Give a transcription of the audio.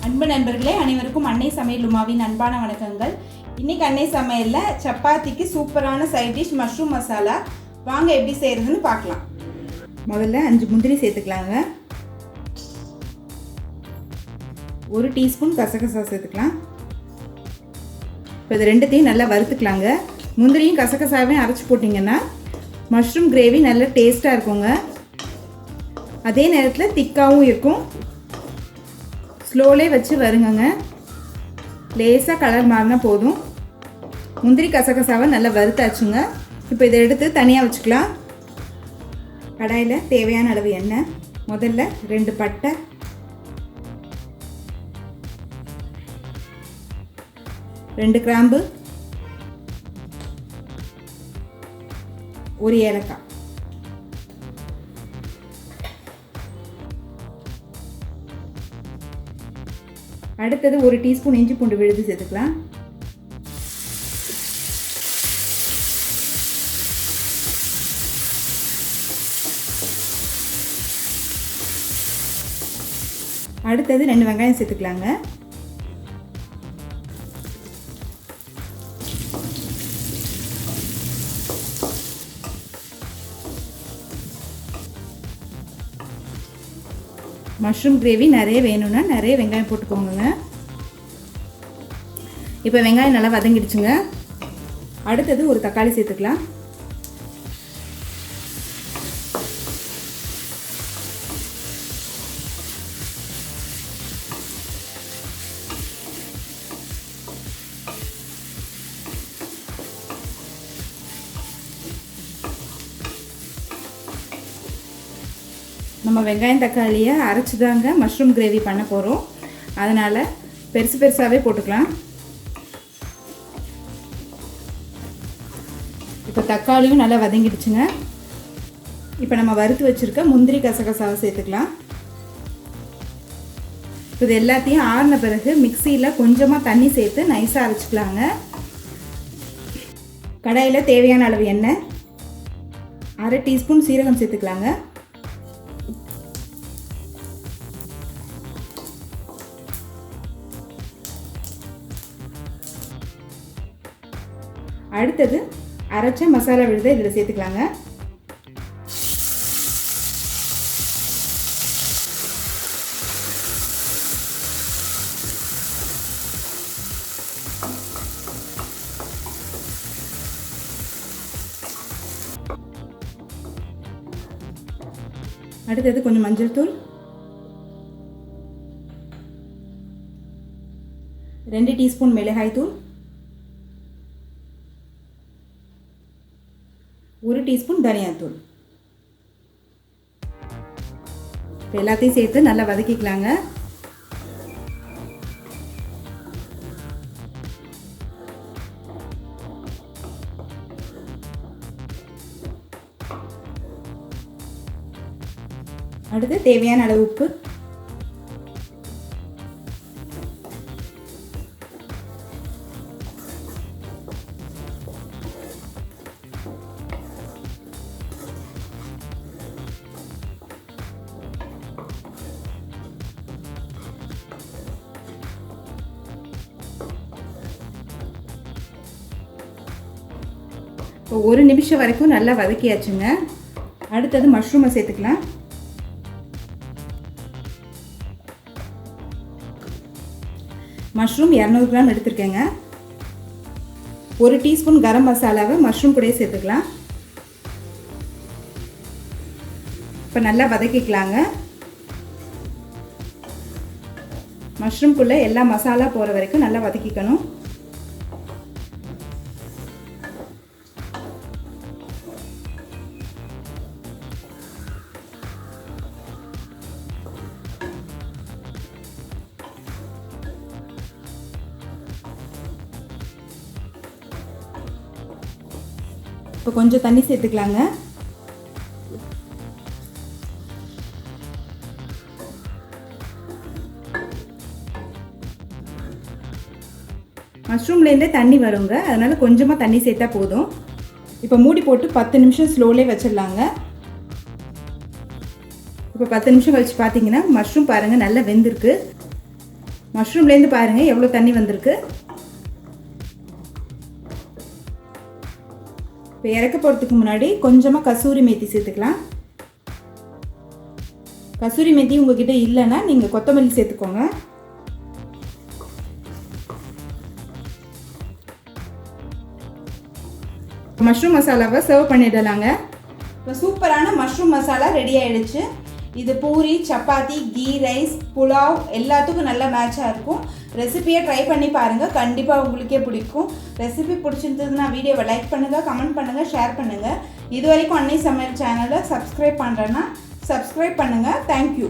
அன்பு நண்பர்களே, அனைவருக்கும் அன்னை சமையல் உமாவின் அன்பான வணக்கங்கள். இன்றைக்கி அன்னை சமையலில் சப்பாத்திக்கு சூப்பரான சைட் டிஷ் மஷ்ரூம் மசாலா. வாங்க எப்படி செய்கிறதுன்னு பார்க்கலாம். முதல்ல 5 முந்திரி சேர்த்துக்கலாங்க. 1 டீஸ்பூன் கசகசா சேர்த்துக்கலாம். இப்போ இது ரெண்டுத்தையும் நல்லா வறுத்துக்கலாங்க. முந்திரியும் கசகசாவையும் அரைச்சி போட்டிங்கன்னா மஷ்ரூம் கிரேவி நல்ல டேஸ்ட்டாக இருக்குங்க. அதே நேரத்தில் திக்காகவும் இருக்கும். ஸ்லோலே வச்சு வருங்கங்க. லேசாக கலர் மாறினா போதும். முந்திரி கசகசாவை நல்லா வறுத்தாச்சுங்க. இப்போ இதை எடுத்து தனியாக வச்சுக்கலாம். கடாயில் தேவையான அளவு எண்ணெய். முதல்ல 2 பட்டை, 2 கிராம்பு, 1 ஏலக்காய். அடுத்தது 1 டீஸ்பூன் இஞ்சி பூண்டு விழுது சேர்த்துக்கலாம். அடுத்தது 2 வெங்காயம் சேர்த்துக்கலாங்க. மஷ்ரூம் கிரேவி நிறைய வேணும்னா நிறைய வெங்காயம் போட்டுக்கோங்க. இப்போ வெங்காயம் நல்லா வதங்கிடுச்சுங்க. அடுத்தது 1 தக்காளி சேர்த்துக்கலாம். நம்ம வெங்காயம் தக்காளியை அரைச்சி தாங்க மஷ்ரூம் கிரேவி பண்ண போகிறோம். அதனால் பெருசு பெருசாகவே போட்டுக்கலாம். இப்போ தக்காளியும் நல்லா வதங்கிடுச்சுங்க. இப்போ நம்ம வறுத்து வச்சுருக்க முந்திரி கசகசாவை சேர்த்துக்கலாம். இது எல்லாத்தையும் ஆறின பிறகு மிக்சியில் கொஞ்சமாக தண்ணி சேர்த்து நைஸாக அரைச்சிக்கலாங்க. கடாயில் தேவையான அளவு எண்ணெய், 1/2 டீஸ்பூன் சீரகம் சேர்த்துக்கலாங்க. அடுத்தது அரைச்ச மசாலா விழுதை இதில் சேர்த்துக்கலாங்க. அடுத்தது கொஞ்சம் மஞ்சள் தூள், 2 டீஸ்பூன் மிளகாய் தூள், 1 டீஸ்பூன் தனியாத்தூள். எல்லாத்தையும் சேர்த்து நல்லா வதக்கிக்கலாங்க. அடுத்து தேவையான அளவு உப்பு, இப்போ 1 நிமிஷம் வரைக்கும் நல்லா வதக்கியாச்சுங்க. அடுத்தது மஷ்ரூமை சேர்த்துக்கலாம். மஷ்ரூம் 200 கிராம் எடுத்துருக்கேங்க. 1 டீஸ்பூன் கரம் மசாலாவை மஷ்ரூம் கூட சேர்த்துக்கலாம். இப்போ நல்லா வதக்கிக்கலாங்க. மஷ்ரூம்குள்ளே எல்லா மசாலா போகிற வரைக்கும் நல்லா வதக்கிக்கணும். இப்போ கொஞ்சம் தண்ணி சேர்த்துக்கலாங்க. மஷ்ரூம்லேருந்தே தண்ணி வருங்க, அதனால் கொஞ்சமாக தண்ணி சேர்த்தா போதும். இப்போ மூடி போட்டு 10 நிமிஷம் ஸ்லோலே வச்சிடலாங்க. இப்போ 10 நிமிஷம் கழிச்சு பார்த்தீங்கன்னா மஷ்ரூம் பாருங்கள் நல்லா வெந்திருக்கு. மஷ்ரூம்லேருந்து பாருங்கள் எவ்வளோ தண்ணி வந்திருக்கு. இப்போ இறக்க போகிறதுக்கு முன்னாடி கொஞ்சமாக கசூரி மேத்தி சேர்த்துக்கலாம். கசூரி மேத்தி உங்ககிட்ட இல்லைன்னா நீங்கள் கொத்தமல்லி சேர்த்துக்கோங்க. மஷ்ரூம் மசாலாவை சர்வ் பண்ணிடலாங்க. இப்போ சூப்பரான மஷ்ரூம் மசாலா ரெடி ஆகிடுச்சு. இது பூரி, சப்பாத்தி, கீ ரைஸ், புலாவ் எல்லாத்துக்கும் நல்லா மேட்சாக இருக்கும். ரெசிபியை ட்ரை பண்ணி பாருங்கள், கண்டிப்பாக உங்களுக்கே பிடிக்கும். ரெசிபி பிடிச்சிருந்ததுன்னா வீடியோவை லைக் பண்ணுங்கள், கமெண்ட் பண்ணுங்கள், ஷேர் பண்ணுங்கள். இது வரைக்கும் அன்னை சமையல் சேனலை சப்ஸ்கிரைப் பண்ணுறேன்னா சப்ஸ்கிரைப் பண்ணுங்கள். தேங்க்யூ.